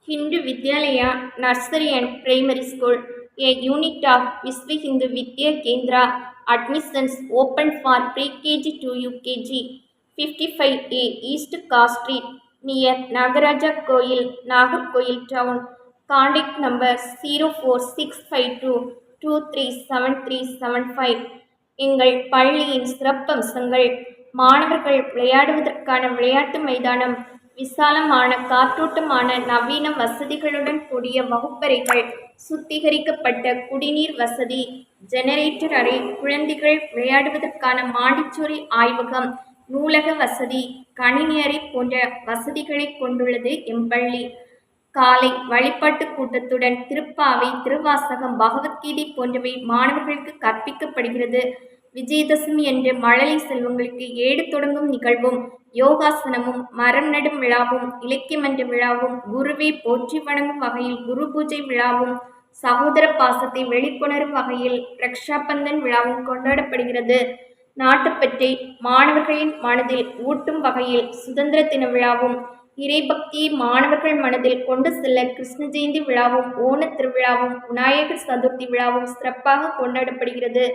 Hindu Vidyalaya Nursery and Primary School, a unit of Visva Hindu Vidya Kendra, admissions open for pre-KG to UKG, 55A East Car Street, near Nagaraja Koil, Nagarkoil Town. Contact number 04652237375. எங்கள் பள்ளியின் சிறப்பம்சங்கள்: மாணவர்கள் விளையாடுவதற்கான விளையாட்டு மைதானம், விசாலமான காற்றோட்டமான நவீன வசதிகளுடன் கூடிய வகுப்பறைகள், சுத்திகரிக்கப்பட்ட குடிநீர் வசதி, ஜெனரேட்டர் அறை, குழந்தைகள் விளையாடுவதற்கான மாடிச்சோரி ஆய்வகம், நூலக வசதி, கணினி அறை போன்ற வசதிகளை கொண்டுள்ளது எம்பள்ளி. காலை வழிபாட்டு கூட்டத்துடன் திருப்பாவை, திருவாசகம், பகவத்கீதை போன்றவை மாணவர்களுக்கு கற்பிக்கப்படுகிறது. விஜயதசமி அன்று மழலை செல்வங்களுக்கு ஏடு தொடங்கும் நிகழ்வும், யோகாசனமும், மரம் நடும் விழாவும், இலக்கியமன்ற விழாவும், குருவை போற்றி வணங்கும் வகையில் குரு பூஜை விழாவும், சகோதர பாசத்தை வெளிக்கொணரும் வகையில் ரக்ஷாபந்தன் விழாவும் கொண்டாடப்படுகிறது. நாட்டுப்பற்றை மாணவர்களின் மனதில் ஊட்டும் வகையில் சுதந்திர தின விழாவும், இறைபக்தியை மாணவர்கள் மனதில் கொண்டு செல்ல கிருஷ்ண ஜெயந்தி விழாவும், ஓணத் திருவிழாவும், விநாயகர் சதுர்த்தி விழாவும் சிறப்பாக கொண்டாடப்படுகிறது.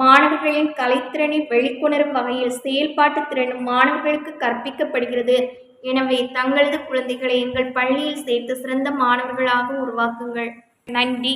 மாணவர்களின் கலைத்திறனை வெளிக்கொணரும் வகையில் செயல்பாட்டு திறனும் மாணவர்களுக்கு கற்பிக்கப்படுகிறது. எனவே தங்களது குழந்தைகளை எங்கள் பள்ளியில் சேர்த்து சிறந்த மாணவர்களாக உருவாக்குங்கள். நன்றி.